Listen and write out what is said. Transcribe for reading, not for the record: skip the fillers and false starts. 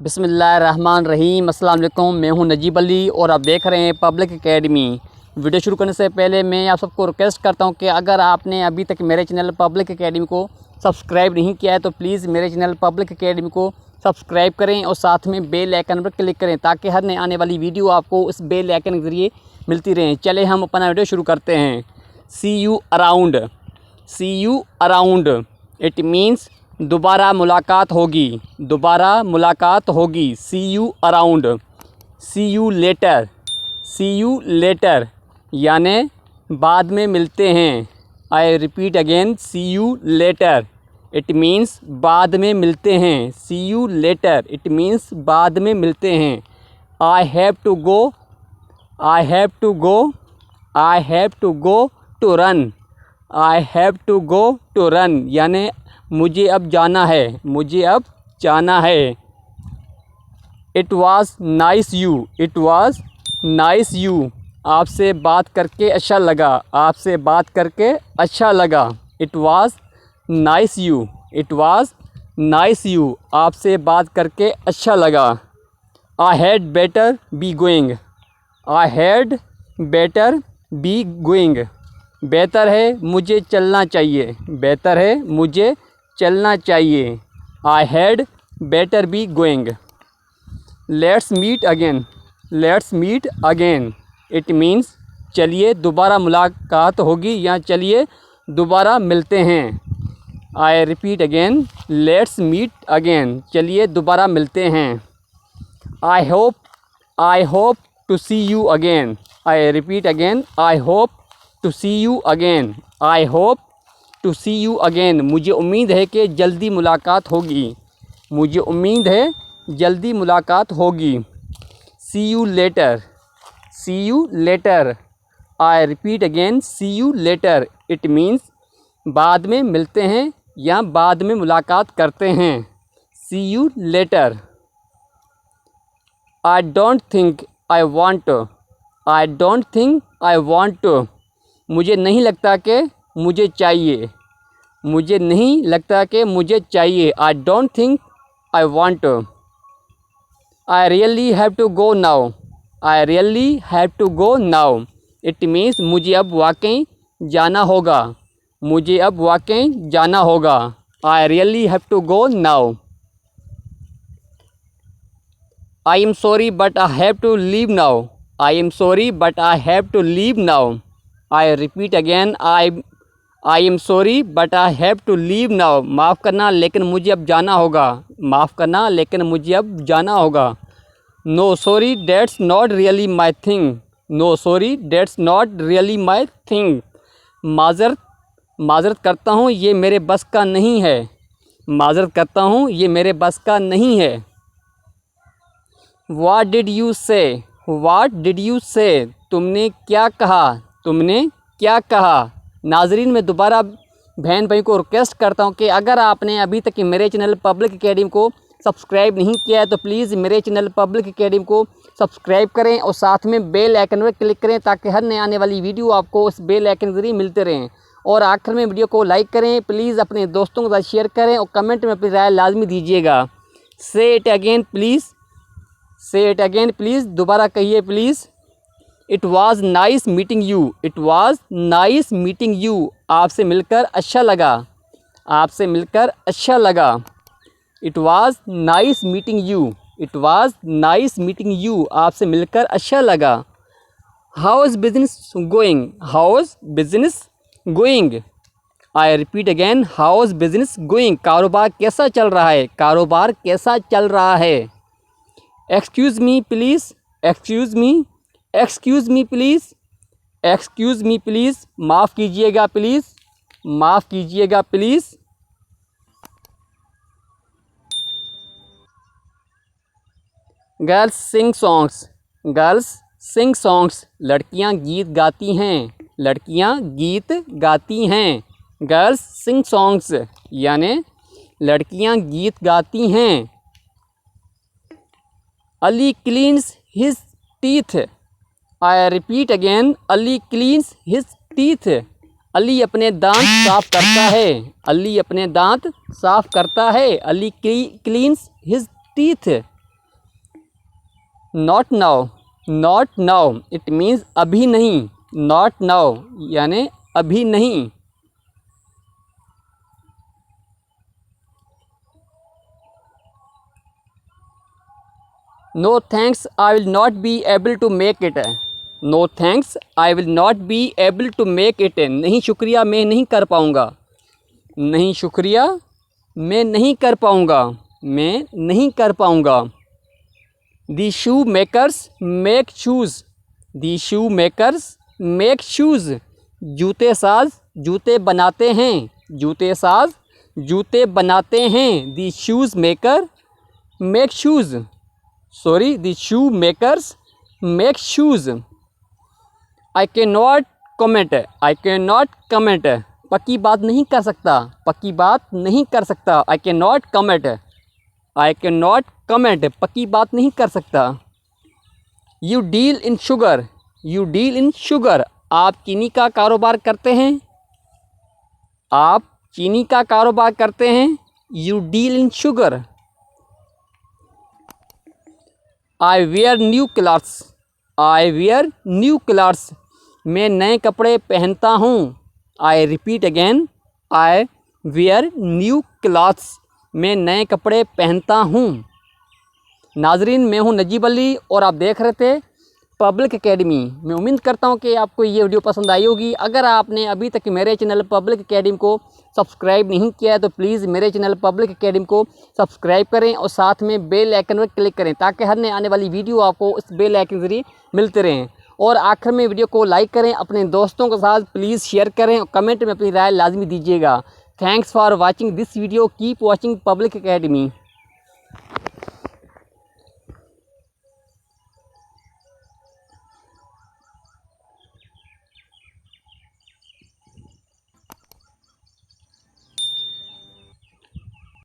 बिस्मिल्लाहिर्रहमानिर्रहीम। अस्सलाम वालेकुम। मैं हूं नजीब अली और आप देख रहे हैं पब्लिक एकेडमी। वीडियो शुरू करने से पहले मैं आप सबको रिक्वेस्ट करता हूं कि अगर आपने अभी तक मेरे चैनल पब्लिक एकेडमी को सब्सक्राइब नहीं किया है तो प्लीज़ मेरे चैनल पब्लिक एकेडमी को सब्सक्राइब करें और साथ में बेल आइकन पर क्लिक करें ताकि हर नए आने वाली वीडियो आपको उस बेल आइकन के ज़रिए मिलती रहें। चले हम अपना वीडियो शुरू करते हैं। See you around. See you around it means दोबारा मुलाकात होगी। दोबारा मुलाकात होगी। See you around. See you later. See you later यानि बाद में मिलते हैं। I repeat again, see you later it means बाद में मिलते हैं। See you later it means बाद में मिलते हैं। I have to go. I have to go. I have to go to run. I have to go to run यानि मुझे अब जाना है। मुझे अब जाना है। It was nice you. It was nice you आपसे बात करके अच्छा लगा। आपसे बात करके अच्छा लगा। It was nice you. It was nice you आपसे बात करके अच्छा लगा। आई had better be going. I had better be going बेहतर है मुझे चलना चाहिए। बेहतर है मुझे चलना चाहिए। I had better be going. Let's meet again. Let's meet again it means चलिए दोबारा मुलाकात होगी या चलिए दोबारा मिलते हैं। I repeat again, let's meet again चलिए दोबारा मिलते हैं। I hope to see you again. I repeat again, I hope to see you again. I hope to see you again मुझे उम्मीद है कि जल्दी मुलाकात होगी। मुझे उम्मीद है जल्दी मुलाकात होगी। See you later. See you later. I repeat again, see you later it means बाद में मिलते हैं या बाद में मुलाकात करते हैं। See you later. I don't think I want. I don't think I want मुझे नहीं लगता कि मुझे चाहिए। मुझे नहीं लगता कि मुझे चाहिए। I don't think I want. I really have to go now. I really have to go now it means मुझे अब वाकई जाना होगा। मुझे अब वाकई जाना होगा। I really have to go now. I am sorry but I have to leave now. I am sorry but I have to leave now. I repeat again, I am sorry but I have to leave now माफ़ करना लेकिन मुझे अब जाना होगा। माफ़ करना लेकिन मुझे अब जाना होगा। No sorry that's not really my thing. No sorry that's not really my thing माज़रत करता हूँ ये मेरे बस का नहीं है। माज़रत करता हूँ ये मेरे बस का नहीं है। What did you say? What did you say? तुमने क्या कहा? तुमने क्या कहा? नाजरीन, मैं दोबारा बहन भाई को रिक्वेस्ट करता हूँ कि अगर आपने अभी तक मेरे चैनल पब्लिक एकेडमी को सब्सक्राइब नहीं किया है तो प्लीज़ मेरे चैनल पब्लिक एकेडमी को सब्सक्राइब करें और साथ में बेल आइकन पर क्लिक करें ताकि हर नए आने वाली वीडियो आपको उस बेल आइकन के जरिए मिलते रहें। और आखिर में वीडियो को लाइक करें, प्लीज़ अपने दोस्तों के साथ शेयर करें और कमेंट में अपनी राय लाजमी दीजिएगा। से इट अगेन प्लीज़। से इट अगेन प्लीज़। दोबारा कहिए please. It was nice meeting you. It was nice meeting you आपसे मिलकर अच्छा लगा। आपसे मिलकर अच्छा लगा। It was nice meeting you. It was nice meeting you आपसे मिलकर अच्छा लगा। How is business going. How is business going. I repeat again, how is business going कारोबार कैसा चल रहा है। कारोबार कैसा चल रहा है। Excuse me please. Excuse me. Excuse me please. Excuse me please माफ़ कीजिएगा प्लीज़। माफ़ कीजिएगा please. Girls sing songs. Girls sing songs लड़कियां गीत गाती हैं। लड़कियां गीत गाती हैं। गर्ल्स सिंग सॉन्ग्स यानि लड़कियां गीत गाती हैं। Ali cleans his teeth. आई repeat again, Ali cleans his teeth Ali अपने दांत साफ करता है। अली अपने दांत साफ करता है। Ali cleans his teeth not now, not now it means अभी नहीं, नॉट नाउ यानी अभी नहीं। No thanks I will not be able to make it. No thanks I will not be able to make it. नहीं शुक्रिया मैं नहीं कर पाऊँगा, नहीं शुक्रिया मैं नहीं कर पाऊँगा, मैं नहीं कर पाऊँगा। दी शू मेकर्स मेक शूज़, दी शू मेकर्स मेक शूज़। जूते साज जूते बनाते हैं, जूते साज जूते बनाते हैं। The shoes maker make shoes, sorry the shoe makers make shoes. I can not comment, I can not comment पक्की बात नहीं कर सकता, पक्की बात नहीं कर सकता। आई can not comment, I can not comment पक्की बात नहीं कर सकता। You deal in sugar, you deal in sugar. आप चीनी का कारोबार करते हैं, आप चीनी का कारोबार करते हैं। You deal in sugar. I wear new clothes, I wear new clothes. मैं नए कपड़े पहनता हूँ। I repeat again, I wear new clothes. मैं नए कपड़े पहनता हूँ। नाजरीन, मैं हूँ नजीब अली और आप देख रहे थे पब्लिक एकेडमी। मैं उम्मीद करता हूँ कि आपको ये वीडियो पसंद आई होगी। अगर आपने अभी तक मेरे चैनल पब्लिक एकेडमी को सब्सक्राइब नहीं किया है तो प्लीज़ मेरे चैनल पब्लिक एकेडमी को सब्सक्राइब करें और साथ में बेल आइकन पर क्लिक करें ताकि हर नए आने वाली वीडियो आपको इस बेल आइकन के जरिए मिलते रहें। और आखिर में वीडियो को लाइक करें, अपने दोस्तों के साथ प्लीज़ शेयर करें और कमेंट में अपनी राय लाजमी दीजिएगा। Thanks for watching this video. Keep watching public academy.